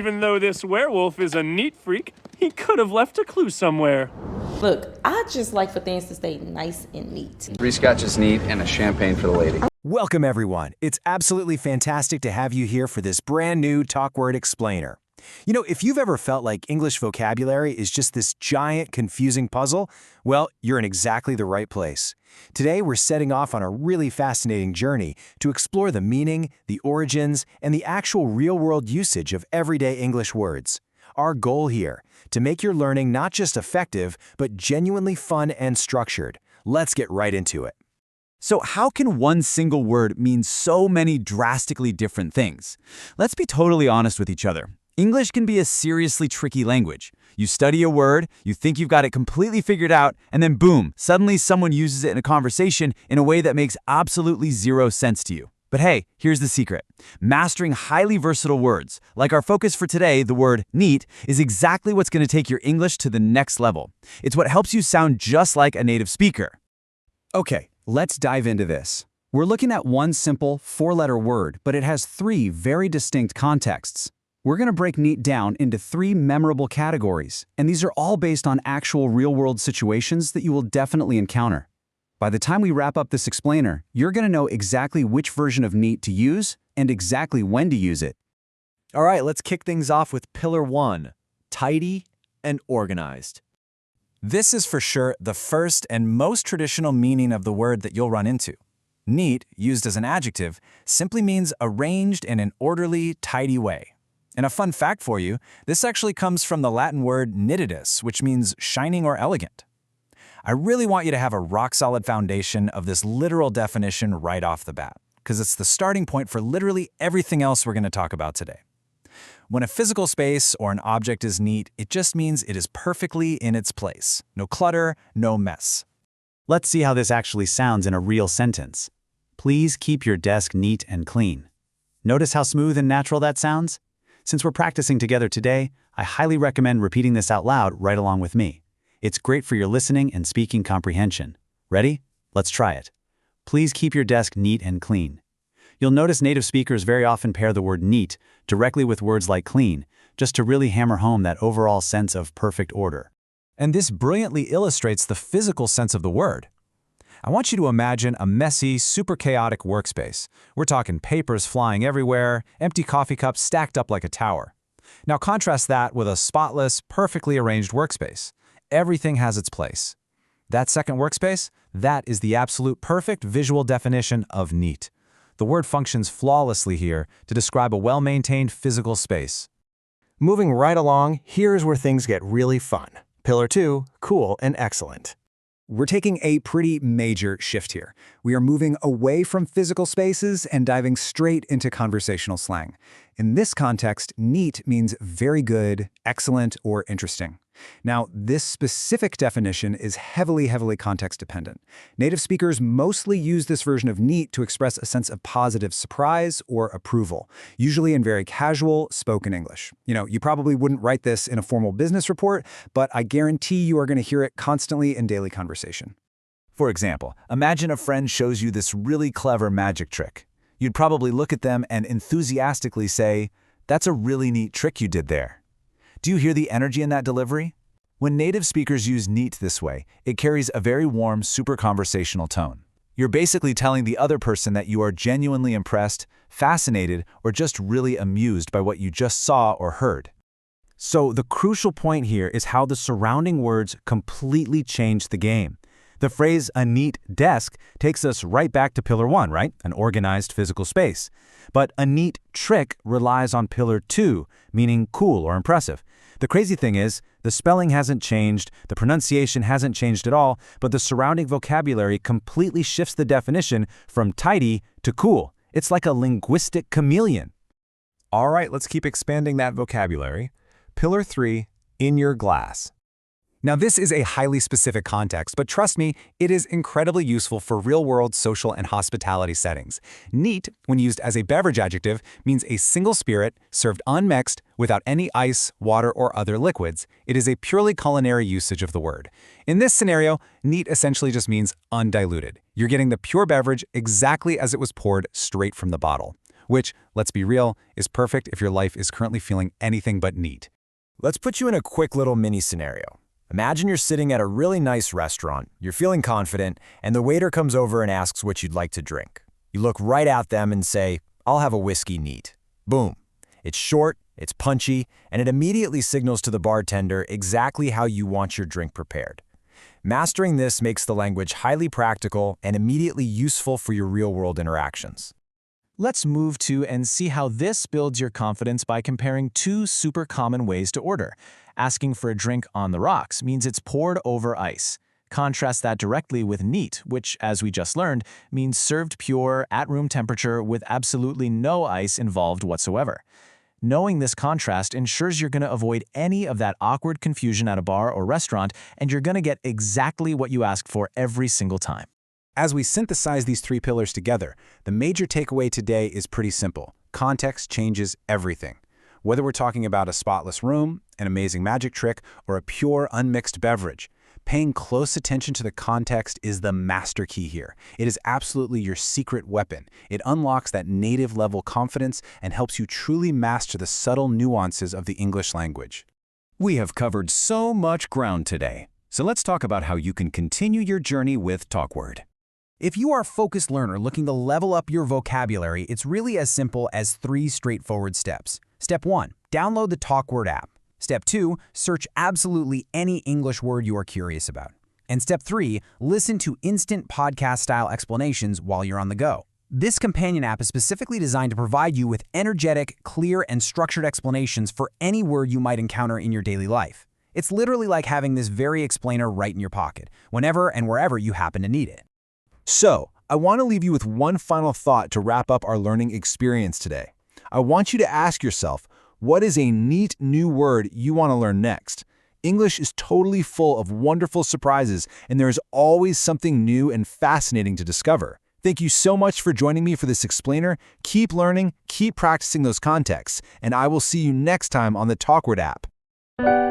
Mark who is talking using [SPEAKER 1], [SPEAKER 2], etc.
[SPEAKER 1] Even though this werewolf is a neat freak, he could have left a clue somewhere.
[SPEAKER 2] Look, I just like for things to stay nice and neat.
[SPEAKER 3] 3 scotches neat and a champagne for the lady.
[SPEAKER 4] Welcome, everyone. It's absolutely fantastic to have you here for this brand new TalkWord explainer. You know, if you've ever felt like English vocabulary is just this giant, confusing puzzle, well, you're in exactly the right place. Today, we're setting off on a really fascinating journey to explore the meaning, the origins, and the actual real-world usage of everyday English words. Our goal here, to make your learning not just effective, but genuinely fun and structured. Let's get right into it.
[SPEAKER 5] So how can one single word mean so many drastically different things? Let's be totally honest with each other. English can be a seriously tricky language. You study a word, you think you've got it completely figured out, and then boom, suddenly someone uses it in a conversation in a way that makes absolutely zero sense to you. But hey, here's the secret. Mastering highly versatile words, like our focus for today, the word neat, is exactly what's going to take your English to the next level. It's what helps you sound just like a native speaker.
[SPEAKER 4] Okay, let's dive into this. We're looking at one simple, 4-letter word, but it has 3 very distinct contexts. We're going to break neat down into 3 memorable categories, and these are all based on actual real-world situations that you will definitely encounter. By the time we wrap up this explainer, you're going to know exactly which version of neat to use and exactly when to use it.
[SPEAKER 6] All right, let's kick things off with Pillar 1, tidy and organized.
[SPEAKER 7] This is for sure the first and most traditional meaning of the word that you'll run into. Neat, used as an adjective, simply means arranged in an orderly, tidy way. And a fun fact for you, this actually comes from the Latin word nitidus, which means shining or elegant. I really want you to have a rock-solid foundation of this literal definition right off the bat, because it's the starting point for literally everything else we're going to talk about today. When a physical space or an object is neat, it just means it is perfectly in its place. No clutter, no mess.
[SPEAKER 5] Let's see how this actually sounds in a real sentence. Please keep your desk neat and clean. Notice how smooth and natural that sounds? Since we're practicing together today, I highly recommend repeating this out loud right along with me. It's great for your listening and speaking comprehension. Ready? Let's try it. Please keep your desk neat and clean. You'll notice native speakers very often pair the word neat directly with words like clean, just to really hammer home that overall sense of perfect order.
[SPEAKER 7] And this brilliantly illustrates the physical sense of the word. I want you to imagine a messy, super chaotic workspace. We're talking papers flying everywhere, empty coffee cups stacked up like a tower. Now contrast that with a spotless, perfectly arranged workspace. Everything has its place. That second workspace, that is the absolute perfect visual definition of neat. The word functions flawlessly here to describe a well-maintained physical space.
[SPEAKER 6] Moving right along, here's where things get really fun. Pillar 2, cool and excellent.
[SPEAKER 4] We're taking a pretty major shift here. We are moving away from physical spaces and diving straight into conversational slang. In this context, neat means very good, excellent, or interesting. Now, this specific definition is heavily context-dependent. Native speakers mostly use this version of neat to express a sense of positive surprise or approval, usually in very casual, spoken English. You know, you probably wouldn't write this in a formal business report, but I guarantee you are going to hear it constantly in daily conversation.
[SPEAKER 7] For example, imagine a friend shows you this really clever magic trick. You'd probably look at them and enthusiastically say, "That's a really neat trick you did there." Do you hear the energy in that delivery? When native speakers use neat this way, it carries a very warm, super conversational tone. You're basically telling the other person that you are genuinely impressed, fascinated, or just really amused by what you just saw or heard.
[SPEAKER 5] So the crucial point here is how the surrounding words completely change the game. The phrase a neat desk takes us right back to Pillar 1, right? An organized physical space. But a neat trick relies on Pillar 2, meaning cool or impressive. The crazy thing is, the spelling hasn't changed, the pronunciation hasn't changed at all, but the surrounding vocabulary completely shifts the definition from tidy to cool. It's like a linguistic chameleon.
[SPEAKER 6] All right, let's keep expanding that vocabulary. Pillar 3, in your glass.
[SPEAKER 4] Now, this is a highly specific context, but trust me, it is incredibly useful for real-world social and hospitality settings. Neat, when used as a beverage adjective, means a single spirit served unmixed without any ice, water, or other liquids. It is a purely culinary usage of the word. In this scenario, neat essentially just means undiluted. You're getting the pure beverage exactly as it was poured straight from the bottle. which, let's be real, is perfect if your life is currently feeling anything but neat.
[SPEAKER 6] Let's put you in a quick little mini scenario. Imagine you're sitting at a really nice restaurant, you're feeling confident, and the waiter comes over and asks what you'd like to drink. You look right at them and say, "I'll have a whiskey neat." Boom. It's short, it's punchy, and it immediately signals to the bartender exactly how you want your drink prepared. Mastering this makes the language highly practical and immediately useful for your real-world interactions.
[SPEAKER 7] Let's move to and see how this builds your confidence by comparing two super common ways to order. Asking for a drink on the rocks means it's poured over ice. Contrast that directly with neat, which, as we just learned, means served pure, at room temperature with absolutely no ice involved whatsoever. Knowing this contrast ensures you're going to avoid any of that awkward confusion at a bar or restaurant, and you're going to get exactly what you asked for every single time.
[SPEAKER 4] As we synthesize these three pillars together, the major takeaway today is pretty simple. Context changes everything. Whether we're talking about a spotless room, an amazing magic trick, or a pure, unmixed beverage, paying close attention to the context is the master key here. It is absolutely your secret weapon. It unlocks that native-level confidence and helps you truly master the subtle nuances of the English language.
[SPEAKER 5] We have covered so much ground today, so let's talk about how you can continue your journey with TalkWord.
[SPEAKER 8] If you are a focused learner looking to level up your vocabulary, it's really as simple as 3 straightforward steps. Step 1, download the TalkWord app. Step 2, search absolutely any English word you are curious about. And Step 3, listen to instant podcast-style explanations while you're on the go. This companion app is specifically designed to provide you with energetic, clear, and structured explanations for any word you might encounter in your daily life. It's literally like having this very explainer right in your pocket, whenever and wherever you happen to need it.
[SPEAKER 6] So, I want to leave you with one final thought to wrap up our learning experience today. I want you to ask yourself, what is a neat new word you want to learn next? English is totally full of wonderful surprises, and there is always something new and fascinating to discover. Thank you so much for joining me for this explainer. Keep learning, keep practicing those contexts, and I will see you next time on the TalkWord app.